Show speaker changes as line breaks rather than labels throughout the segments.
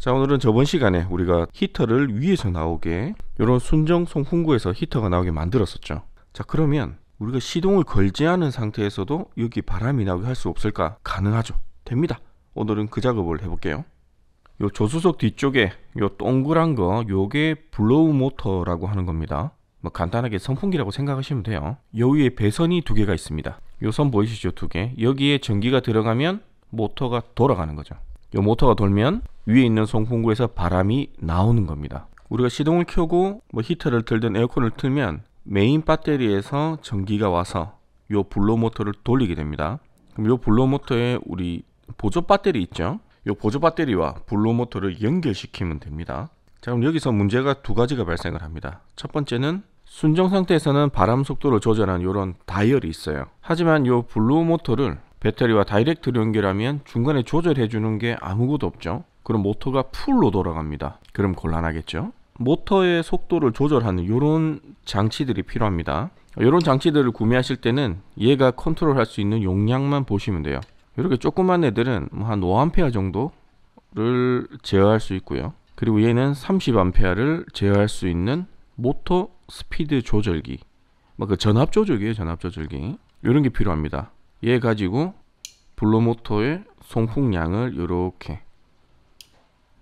자, 오늘은 저번 시간에 우리가 히터를 위에서 나오게 이런 순정 송풍구에서 히터가 나오게 만들었었죠. 자, 그러면 우리가 시동을 걸지 않은 상태에서도 여기 바람이 나오게 할 수 없을까? 가능하죠. 됩니다. 오늘은 그 작업을 해볼게요. 요 조수석 뒤쪽에 요 동그란 거, 요게 블로우 모터라고 하는 겁니다. 뭐 간단하게 선풍기라고 생각하시면 돼요. 요 위에 배선이 두 개가 있습니다. 요 선 보이시죠? 두 개. 여기에 전기가 들어가면 모터가 돌아가는 거죠. 요 모터가 돌면 위에 있는 송풍구에서 바람이 나오는 겁니다. 우리가 시동을 켜고 뭐 히터를 틀든 에어컨을 틀면 메인 배터리에서 전기가 와서 요 블로우 모터를 돌리게 됩니다. 그럼 요 블로우 모터에 우리 보조 배터리 있죠? 요 보조 배터리와 블로우 모터를 연결시키면 됩니다. 자, 그럼 여기서 문제가 두 가지가 발생을 합니다. 첫 번째는 순정 상태에서는 바람 속도를 조절하는 요런 다이얼이 있어요. 하지만 요 블로우 모터를 배터리와 다이렉트로 연결하면 중간에 조절해 주는 게 아무것도 없죠. 그럼 모터가 풀로 돌아갑니다. 그럼 곤란하겠죠. 모터의 속도를 조절하는 이런 장치들이 필요합니다. 이런 장치들을 구매하실 때는 얘가 컨트롤할 수 있는 용량만 보시면 돼요. 이렇게 조그만 애들은 한 5A 정도를 제어할 수 있고요. 그리고 얘는 30A를 제어할 수 있는 모터 스피드 조절기, 그 전압 조절기예요. 전압 조절기. 이런 게 필요합니다. 얘 가지고 블로우 모터의 송풍량을 이렇게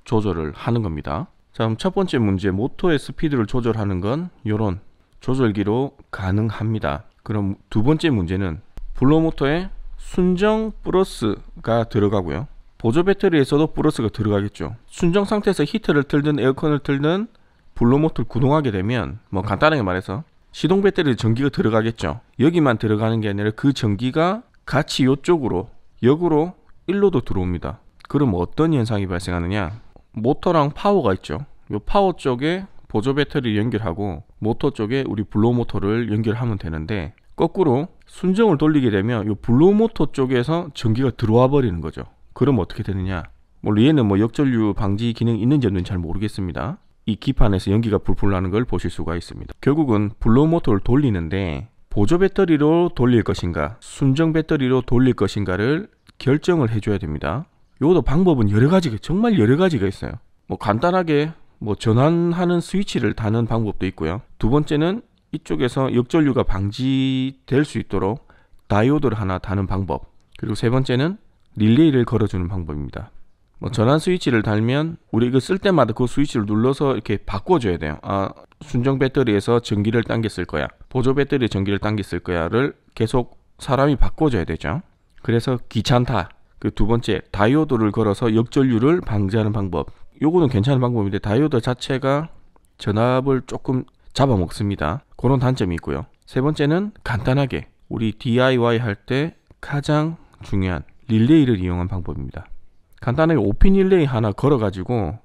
조절을 하는 겁니다. 자, 그럼 첫 번째 문제, 모터의 스피드를 조절하는 건 이런 조절기로 가능합니다. 그럼 두 번째 문제는 블로우 모터에 순정 플러스가 들어가고요. 보조 배터리에서도 플러스가 들어가겠죠. 순정 상태에서 히터를 틀든 에어컨을 틀든 블로우 모터를 구동하게 되면 뭐 간단하게 말해서 시동 배터리에 전기가 들어가겠죠. 여기만 들어가는 게 아니라 그 전기가 같이 이쪽으로 역으로 일로도 들어옵니다. 그럼 어떤 현상이 발생하느냐? 모터랑 파워가 있죠. 이 파워 쪽에 보조 배터리를 연결하고 모터 쪽에 우리 블로우 모터를 연결하면 되는데, 거꾸로 순정을 돌리게 되면 이 블로우 모터 쪽에서 전기가 들어와 버리는 거죠. 그럼 어떻게 되느냐? 물론 얘는 뭐 역전류 방지 기능이 있는지 없는지 잘 모르겠습니다. 이 기판에서 연기가 불풀 나는 걸 보실 수가 있습니다. 결국은 블로우 모터를 돌리는데 보조 배터리로 돌릴 것인가, 순정 배터리로 돌릴 것인가를 결정을 해줘야 됩니다. 요것도 방법은 여러 가지가, 정말 여러 가지가 있어요. 뭐 간단하게 뭐 전환하는 스위치를 다는 방법도 있고요. 두 번째는 이쪽에서 역전류가 방지될 수 있도록 다이오드를 하나 다는 방법. 그리고 세 번째는 릴레이를 걸어주는 방법입니다. 뭐 전환 스위치를 달면 우리 이거 쓸 때마다 그 스위치를 눌러서 이렇게 바꿔줘야 돼요. 순정 배터리에서 전기를 당겼을 거야, 보조 배터리에 전기를 당겼을 거야를 계속 사람이 바꿔줘야 되죠. 그래서 귀찮다. 그 두 번째, 다이오드를 걸어서 역전류를 방지하는 방법. 요거는 괜찮은 방법인데 다이오드 자체가 전압을 조금 잡아먹습니다. 그런 단점이 있고요. 세 번째는 간단하게 우리 DIY 할 때 가장 중요한 릴레이를 이용한 방법입니다. 간단하게 5핀 릴레이 하나 걸어가지고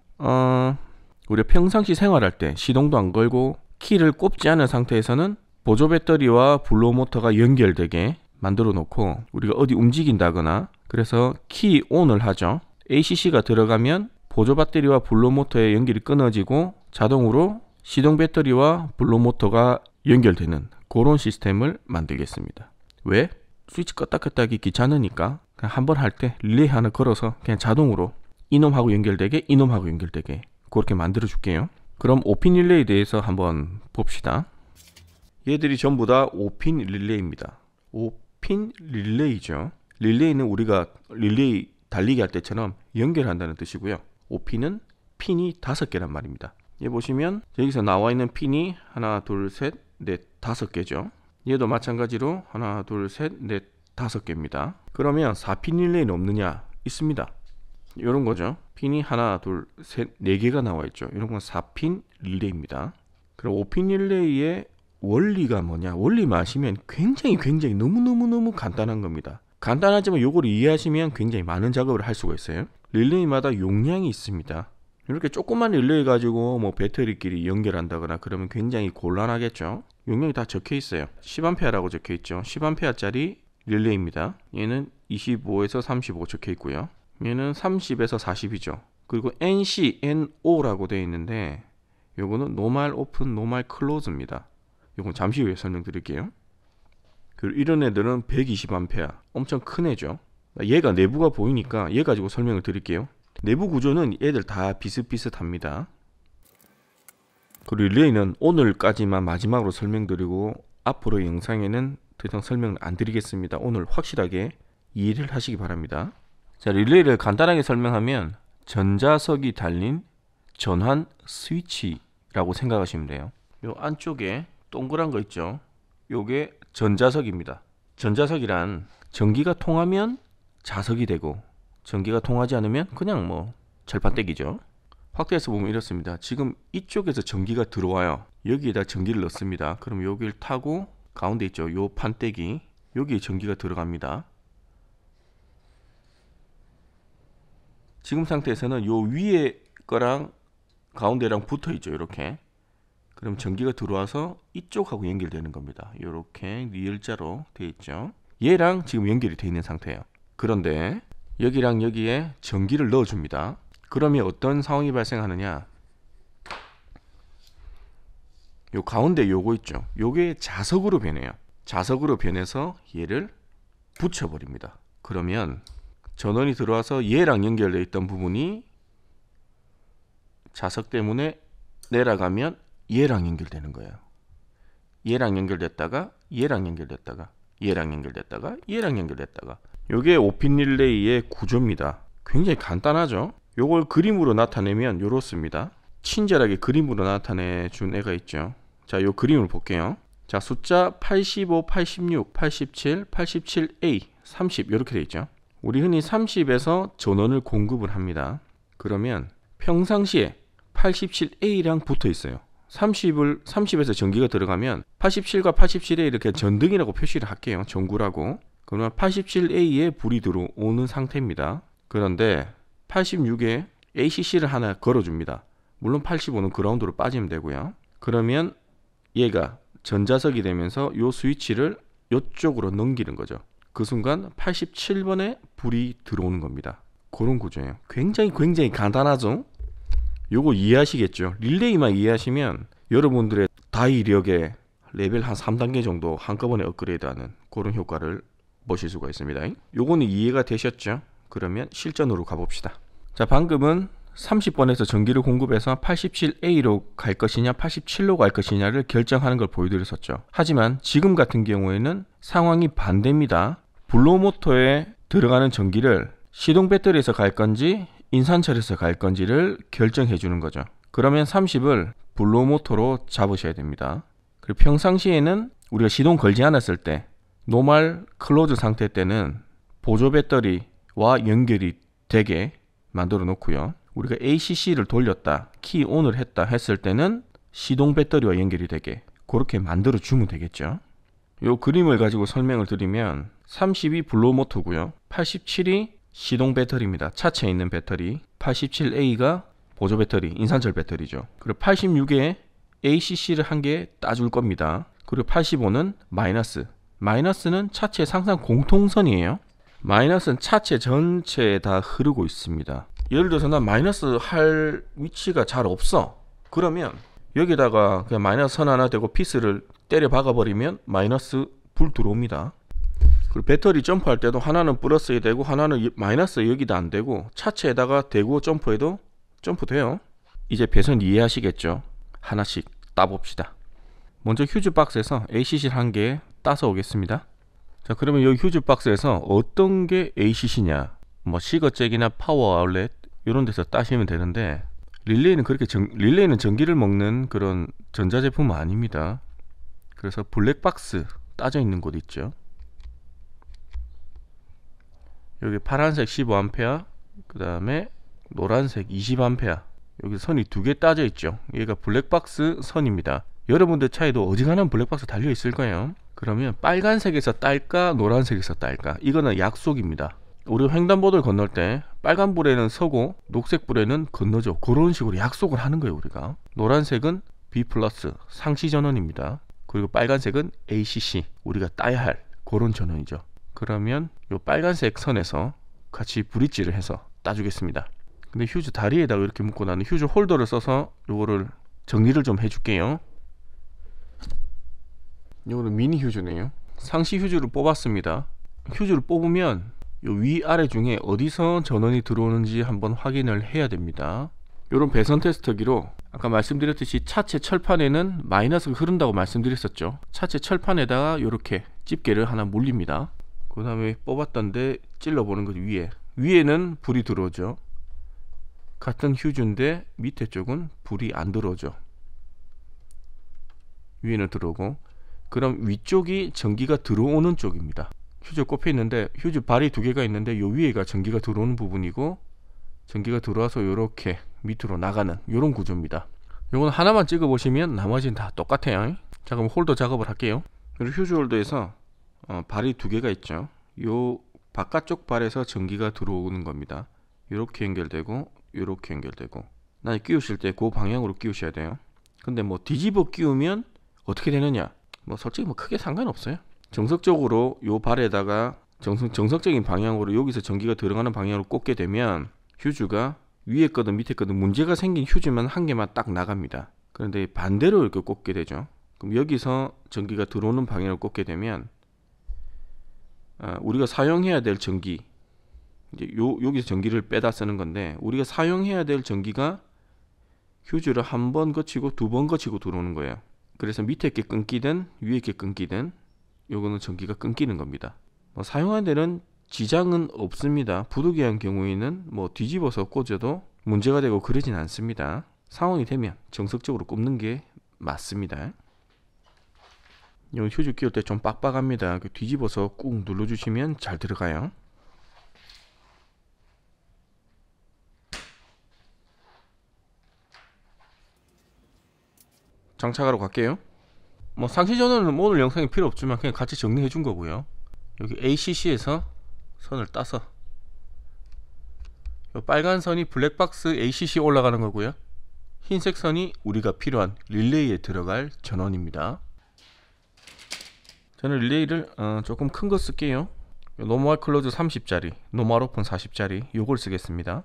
우리가 평상시 생활할 때 시동도 안 걸고 키를 꼽지 않은 상태에서는 보조 배터리와 블로우 모터가 연결되게 만들어 놓고 우리가 어디 움직인다거나 그래서 키 온을 하죠. ACC가 들어가면 보조 배터리와 블로우 모터의 연결이 끊어지고 자동으로 시동 배터리와 블로우 모터가 연결되는 그런 시스템을 만들겠습니다. 왜? 스위치 껐다 켰다 하기 귀찮으니까 그냥 한번 할 때 릴레이 하나 걸어서 그냥 자동으로 이놈하고 연결되게 이놈하고 연결되게 그렇게 만들어 줄게요. 그럼 5핀 릴레이에 대해서 한번 봅시다. 얘들이 전부 다 5핀 릴레이입니다. 5핀 릴레이죠. 릴레이는 우리가 릴레이 달리기 할 때처럼 연결한다는 뜻이고요. 5핀은 핀이 5개란 말입니다. 얘 보시면 여기서 나와 있는 핀이 하나 둘 셋 넷 5개죠. 얘도 마찬가지로 하나 둘 셋 넷 5개입니다. 그러면 4핀 릴레이는 없느냐? 있습니다. 이런 거죠. 핀이 하나 둘 셋 4개가 나와 있죠. 이런 건 4핀 릴레이입니다. 그럼 5핀 릴레이의 원리가 뭐냐? 원리만 아시면 굉장히 너무 간단한 겁니다. 간단하지만 요거를 이해하시면 굉장히 많은 작업을 할 수가 있어요. 릴레이마다 용량이 있습니다. 이렇게 조그만 릴레이 가지고 뭐 배터리끼리 연결한다거나 그러면 굉장히 곤란하겠죠. 용량이 다 적혀 있어요. 10A라고 적혀 있죠. 10A짜리 릴레이입니다. 얘는 25에서 35 적혀 있고요. 얘는 30에서 40이죠. 그리고 NC, NO라고 되어 있는데 요거는 노멀 오픈, 노멀 클로즈입니다. 요건 잠시 후에 설명드릴게요. 그리고 이런 애들은 120A, 엄청 큰 애죠. 얘가 내부가 보이니까 얘 가지고 설명을 드릴게요. 내부 구조는 얘들 다 비슷비슷합니다. 그리고 릴레이는 오늘까지만 마지막으로 설명드리고 앞으로 영상에는 더 이상 설명을 안 드리겠습니다. 오늘 확실하게 이해를 하시기 바랍니다. 자, 릴레이를 간단하게 설명하면 전자석이 달린 전환 스위치라고 생각하시면 돼요. 요 안쪽에 동그란 거 있죠? 요게 전자석입니다. 전자석이란 전기가 통하면 자석이 되고 전기가 통하지 않으면 그냥 뭐 철판떼기죠. 확대해서 보면 이렇습니다. 지금 이쪽에서 전기가 들어와요. 여기에다 전기를 넣습니다. 그럼 여기를 타고 가운데 있죠? 요 판떼기, 여기에 전기가 들어갑니다. 지금 상태에서는 요 위에 거랑 가운데랑 붙어 있죠. 이렇게. 그럼 전기가 들어와서 이쪽하고 연결되는 겁니다. 이렇게 리을자로 되어 있죠. 얘랑 지금 연결이 되어 있는 상태예요. 그런데 여기랑 여기에 전기를 넣어줍니다. 그러면 어떤 상황이 발생하느냐? 요 가운데 요거 있죠. 요게 자석으로 변해요. 자석으로 변해서 얘를 붙여버립니다. 그러면 전원이 들어와서 얘랑 연결되어 있던 부분이 자석 때문에 내려가면 얘랑 연결되는 거예요. 얘랑 연결됐다가 얘랑 연결됐다가 얘랑 연결됐다가 얘랑 연결됐다가. 요게 5핀 릴레이의 구조입니다. 굉장히 간단하죠. 요걸 그림으로 나타내면 요렇습니다. 친절하게 그림으로 나타내 준 애가 있죠. 자, 요 그림을 볼게요. 자, 숫자 85, 86, 87, 87A, 30 이렇게 돼 있죠. 우리 흔히 30에서 전원을 공급을 합니다. 그러면 평상시에 87A랑 붙어 있어요. 30에서 전기가 들어가면 87과 87A 이렇게 전등이라고 표시를 할게요. 전구라고. 그러면 87A에 불이 들어오는 상태입니다. 그런데 86에 ACC를 하나 걸어줍니다. 물론 85는 그라운드로 빠지면 되고요. 그러면 얘가 전자석이 되면서 요 스위치를 이쪽으로 넘기는 거죠. 그 순간 87번에 불이 들어오는 겁니다. 그런 구조예요. 굉장히 간단하죠? 요거 이해하시겠죠? 릴레이만 이해하시면 여러분들의 다이력의 레벨 한 3단계 정도 한꺼번에 업그레이드하는 그런 효과를 보실 수가 있습니다. 요거는 이해가 되셨죠? 그러면 실전으로 가봅시다. 자, 방금은 30번에서 전기를 공급해서 87A로 갈 것이냐 87로 갈 것이냐를 결정하는 걸 보여드렸었죠. 하지만 지금 같은 경우에는 상황이 반대입니다. 블로우 모터에 들어가는 전기를 시동 배터리에서 갈 건지 인산철에서 갈 건지를 결정해 주는 거죠. 그러면 30을 블로우 모터로 잡으셔야 됩니다. 그리고 평상시에는 우리가 시동 걸지 않았을 때 노멀 클로즈 상태 때는 보조 배터리와 연결이 되게 만들어 놓고요. 우리가 ACC를 돌렸다, 키 온을 했다 했을 때는 시동 배터리와 연결이 되게 그렇게 만들어 주면 되겠죠. 요 그림을 가지고 설명을 드리면 30이 블로우 모터고요. 87이 시동 배터리입니다. 차체에 있는 배터리. 87A가 보조 배터리, 인산철 배터리죠. 그리고 86에 ACC를 한 개 따줄 겁니다. 그리고 85는 마이너스. 마이너스는 차체 상상 공통선이에요. 마이너스는 차체 전체에 다 흐르고 있습니다. 예를 들어서 난 마이너스 할 위치가 잘 없어. 그러면 여기다가 그냥 마이너스 선 하나 대고 피스를 때려 박아버리면 마이너스 불 들어옵니다. 그리고 배터리 점프할 때도 하나는 플러스에 되고 하나는 마이너스 여기다 안 되고 차체에다가 대고 점프해도 점프돼요. 이제 배선 이해하시겠죠? 하나씩 따봅시다. 먼저 휴즈 박스에서 ACC를 한 개 따서 오겠습니다. 자, 그러면 여기 휴즈 박스에서 어떤 게 ACC냐, 뭐 시거잭이나 파워 아울렛 이런 데서 따시면 되는데 릴레이는 그렇게 릴레이는 전기를 먹는 그런 전자제품은 아닙니다. 그래서 블랙박스 따져 있는 곳 있죠. 여기 파란색 15A, 그 다음에 노란색 20A, 여기 선이 두 개 따져 있죠. 얘가 블랙박스 선입니다. 여러분들 차에도 어지간한 블랙박스 달려 있을 거예요. 그러면 빨간색에서 딸까 노란색에서 딸까, 이거는 약속입니다. 우리 횡단보도를 건널 때 빨간 불에는 서고 녹색 불에는 건너죠. 그런 식으로 약속을 하는 거예요. 우리가 노란색은 B+ 상시 전원입니다. 그리고 빨간색은 ACC, 우리가 따야 할 그런 전원이죠. 그러면 요 빨간색 선에서 같이 브릿지를 해서 따주겠습니다. 근데 휴즈 다리에다가 이렇게 묶고 나는 휴즈 홀더를 써서 요거를 정리를 좀 해줄게요. 요거는 미니 휴즈네요. 상시 휴즈를 뽑았습니다. 휴즈를 뽑으면 요 위아래 중에 어디서 전원이 들어오는지 한번 확인을 해야 됩니다. 요런 배선 테스터기로 아까 말씀드렸듯이 차체 철판에는 마이너스가 흐른다고 말씀드렸었죠. 차체 철판에다가 요렇게 집게를 하나 물립니다. 그 다음에 뽑았던데 찔러보는 거죠. 위에는 불이 들어오죠. 같은 휴즈인데 밑에 쪽은 불이 안 들어오죠. 위에는 들어오고, 그럼 위쪽이 전기가 들어오는 쪽입니다. 휴즈 꼽혀 있는데 휴즈 발이 두 개가 있는데 요 위에가 전기가 들어오는 부분이고, 전기가 들어와서 요렇게 밑으로 나가는 요런 구조입니다. 요건 하나만 찍어 보시면 나머지는 다 똑같아요. 자, 그럼 홀더 작업을 할게요. 그리고 휴즈 홀더에서 발이 두 개가 있죠. 요 바깥쪽 발에서 전기가 들어오는 겁니다. 요렇게 연결되고 요렇게 연결되고, 나중에 끼우실 때 그 방향으로 끼우셔야 돼요. 근데 뭐 뒤집어 끼우면 어떻게 되느냐, 뭐 솔직히 뭐 크게 상관없어요. 정석적으로 요 발에다가 정석적인 방향으로 여기서 전기가 들어가는 방향으로 꽂게 되면 휴즈가 위에 거든 밑에 거든 문제가 생긴 휴즈만 한 개만 딱 나갑니다. 그런데 반대로 이렇게 꽂게 되죠. 그럼 여기서 전기가 들어오는 방향으로 꽂게 되면 우리가 사용해야 될 전기, 이제 여기서 전기를 빼다 쓰는 건데, 우리가 사용해야 될 전기가 휴즈를 한 번 거치고 두 번 거치고 들어오는 거예요. 그래서 밑에 게 끊기든 위에 게 끊기든 요거는 전기가 끊기는 겁니다. 사용하는 데는 지장은 없습니다. 부득이한 경우에는 뭐 뒤집어서 꽂아도 문제가 되고 그러진 않습니다. 상황이 되면 정석적으로 꼽는 게 맞습니다. 요 휴즈 끼울 때 좀 빡빡합니다. 뒤집어서 꾹 눌러주시면 잘 들어가요. 장착하러 갈게요. 뭐 상시 전원은 오늘 영상이 필요 없지만 그냥 같이 정리해 준 거고요. 여기 ACC에서 선을 따서 요 빨간 선이 블랙박스 ACC 올라가는 거고요. 흰색 선이 우리가 필요한 릴레이에 들어갈 전원입니다. 저는 릴레이를 조금 큰 거 쓸게요. 노멀 클로즈 30짜리, 노멀 오픈 40짜리 요걸 쓰겠습니다.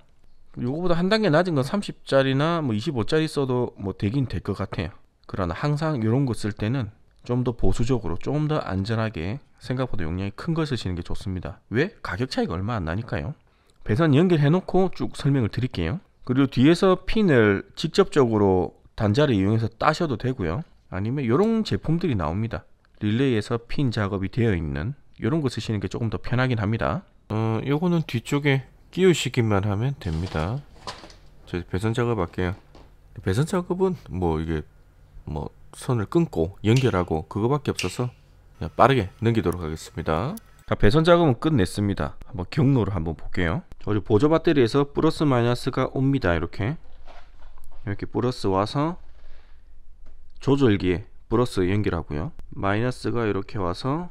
요거보다 한 단계 낮은 건 30짜리나 뭐 25짜리 써도 뭐 되긴 될 것 같아요. 그러나 항상 이런 거 쓸 때는 좀 더 보수적으로, 좀 더 안전하게 생각보다 용량이 큰 걸 쓰시는 게 좋습니다. 왜? 가격 차이가 얼마 안 나니까요. 배선 연결해 놓고 쭉 설명을 드릴게요. 그리고 뒤에서 핀을 직접적으로 단자를 이용해서 따셔도 되고요. 아니면 이런 제품들이 나옵니다. 릴레이에서 핀 작업이 되어 있는 이런 거 쓰시는 게 조금 더 편하긴 합니다. 요거는 뒤쪽에 끼우시기만 하면 됩니다. 저 배선 작업할게요. 배선 작업은 뭐 이게 뭐 선을 끊고 연결하고 그거밖에 없어서 그냥 빠르게 넘기도록 하겠습니다. 자, 배선 작업은 끝냈습니다. 한번 경로를 한번 볼게요. 우리 보조 배터리에서 플러스 마이너스가 옵니다. 이렇게 플러스 와서 조절기에 플러스 연결하고요. 마이너스가 이렇게 와서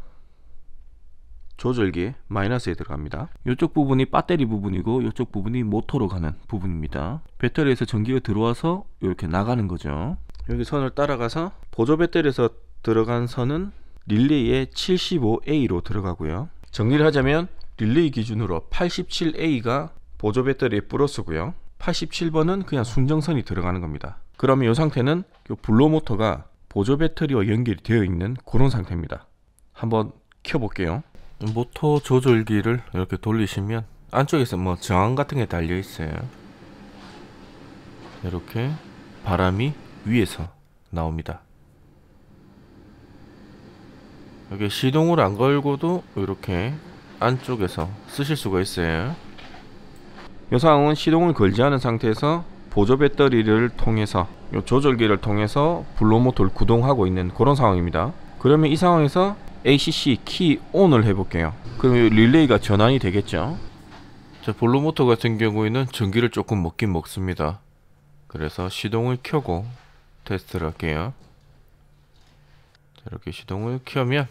조절기에 마이너스에 들어갑니다. 이쪽 부분이 배터리 부분이고 이쪽 부분이 모터로 가는 부분입니다. 배터리에서 전기가 들어와서 이렇게 나가는 거죠. 여기 선을 따라가서 보조 배터리에서 들어간 선은 릴레이에 75A로 들어가고요. 정리를 하자면 릴레이 기준으로 87A가 보조 배터리의 플러스고요. 87번은 그냥 순정선이 들어가는 겁니다. 그러면 이 상태는 블로 모터가 보조 배터리와 연결이 되어 있는 그런 상태입니다. 한번 켜볼게요. 모터 조절기를 이렇게 돌리시면 안쪽에서 뭐 저항 같은 게 달려 있어요. 이렇게 바람이 위에서 나옵니다. 여기 시동을 안 걸고도 이렇게 안쪽에서 쓰실 수가 있어요. 이 상황은 시동을 걸지 않은 상태에서 보조 배터리를 통해서 이 조절기를 통해서 블로 모터를 구동하고 있는 그런 상황입니다. 그러면 이 상황에서 ACC 키 ON을 해볼게요. 그러면 릴레이가 전환이 되겠죠. 자, 블로 모터 같은 경우에는 전기를 조금 먹긴 먹습니다. 그래서 시동을 켜고 테스트를 할게요. 자, 이렇게 시동을 켜면,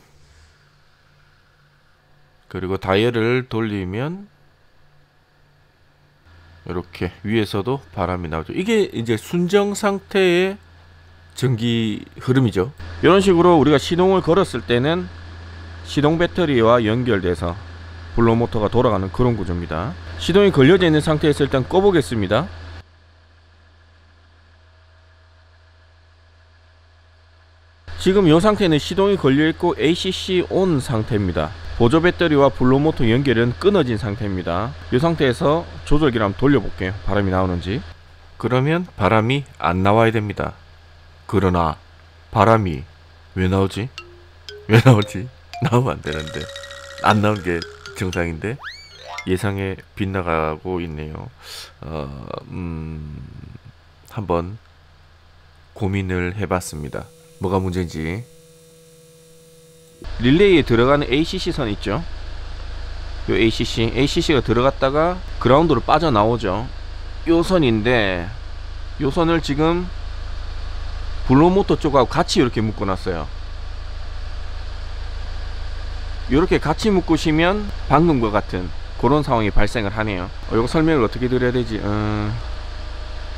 그리고 다이얼을 돌리면 이렇게 위에서도 바람이 나오죠. 이게 이제 순정 상태의 전기 흐름이죠. 이런 식으로 우리가 시동을 걸었을 때는 시동 배터리와 연결돼서 블로 모터가 돌아가는 그런 구조입니다. 시동이 걸려져 있는 상태에서 일단 꺼보겠습니다. 지금 이 상태는 시동이 걸려있고 ACC ON 상태입니다. 보조 배터리와 블로모터 연결은 끊어진 상태입니다. 이 상태에서 조절기를 한번 돌려볼게요. 바람이 나오는지. 그러면 바람이 안 나와야 됩니다. 그러나 바람이 왜 나오지? 왜 나오지? 나오면 안 되는데. 안 나온 게 정상인데 예상에 빗나가고 있네요. 한번 고민을 해봤습니다. 뭐가 문제인지. 릴레이에 들어가는 ACC 선 있죠? 요 ACC가 들어갔다가 그라운드로 빠져나오죠. 요 선인데 요 선을 지금 블로모터 쪽하고 같이 이렇게 묶어놨어요. 이렇게 같이 묶으시면 방금과 같은 그런 상황이 발생을 하네요. 이거 설명을 어떻게 드려야 되지?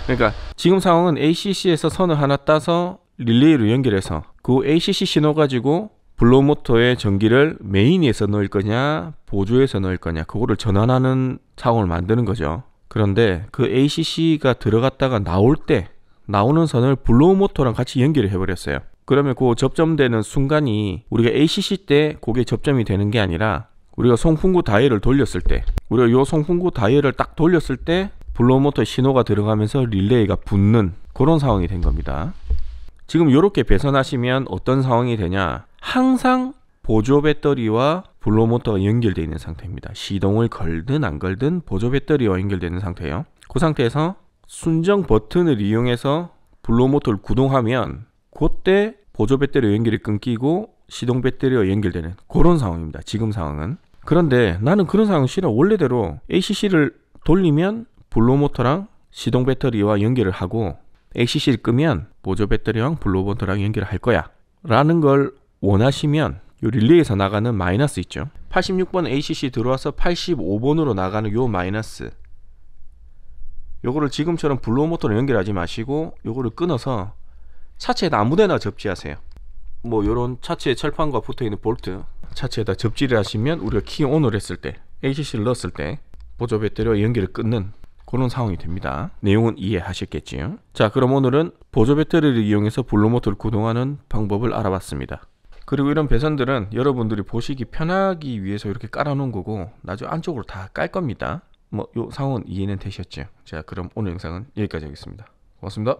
그러니까 지금 상황은 ACC에서 선을 하나 따서 릴레이로 연결해서 그 ACC 신호 가지고 블로모터의 전기를 메인에서 넣을 거냐 보조에서 넣을 거냐 그거를 전환하는 상황을 만드는 거죠. 그런데 그 ACC가 들어갔다가 나오는 선을 블로모터랑 같이 연결을 해버렸어요. 그러면 그 접점되는 순간이 우리가 ACC 때 그게 접점이 되는 게 아니라 우리가 송풍구 다이얼을 돌렸을 때, 우리가 요 송풍구 다이얼을 딱 돌렸을 때 블로모터 신호가 들어가면서 릴레이가 붙는 그런 상황이 된 겁니다. 지금 이렇게 배선하시면 어떤 상황이 되냐? 항상 보조 배터리와 블로모터가 연결되어 있는 상태입니다. 시동을 걸든 안 걸든 보조 배터리와 연결되어 있는 상태예요. 그 상태에서 순정 버튼을 이용해서 블로모터를 구동하면 그때 보조 배터리 연결이 끊기고 시동 배터리와 연결되는 그런 상황입니다. 지금 상황은. 그런데 나는 그런 상황 싫어. 원래대로 ACC를 돌리면 블로모터랑 시동 배터리와 연결을 하고 ACC를 끄면 보조 배터리랑 블로모터랑 연결을 할 거야 라는 걸 원하시면 요 릴레이에서 나가는 마이너스 있죠. 86번 ACC 들어와서 85번으로 나가는 요 마이너스, 요거를 지금처럼 블로모터로 연결하지 마시고 요거를 끊어서 차체에다 아무데나 접지하세요. 뭐 요런 차체 철판과 붙어있는 볼트 차체에다 접지를 하시면 우리가 키 온을 했을 때 ACC를 넣었을 때 보조 배터리와 연결을 끊는 그런 상황이 됩니다. 내용은 이해하셨겠지요? 자, 그럼 오늘은 보조 배터리를 이용해서 블로모터를 구동하는 방법을 알아봤습니다. 그리고 이런 배선들은 여러분들이 보시기 편하기 위해서 이렇게 깔아 놓은 거고 나중에 안쪽으로 다 깔 겁니다. 뭐 요 상황은 이해는 되셨죠? 자, 그럼 오늘 영상은 여기까지 하겠습니다. 고맙습니다.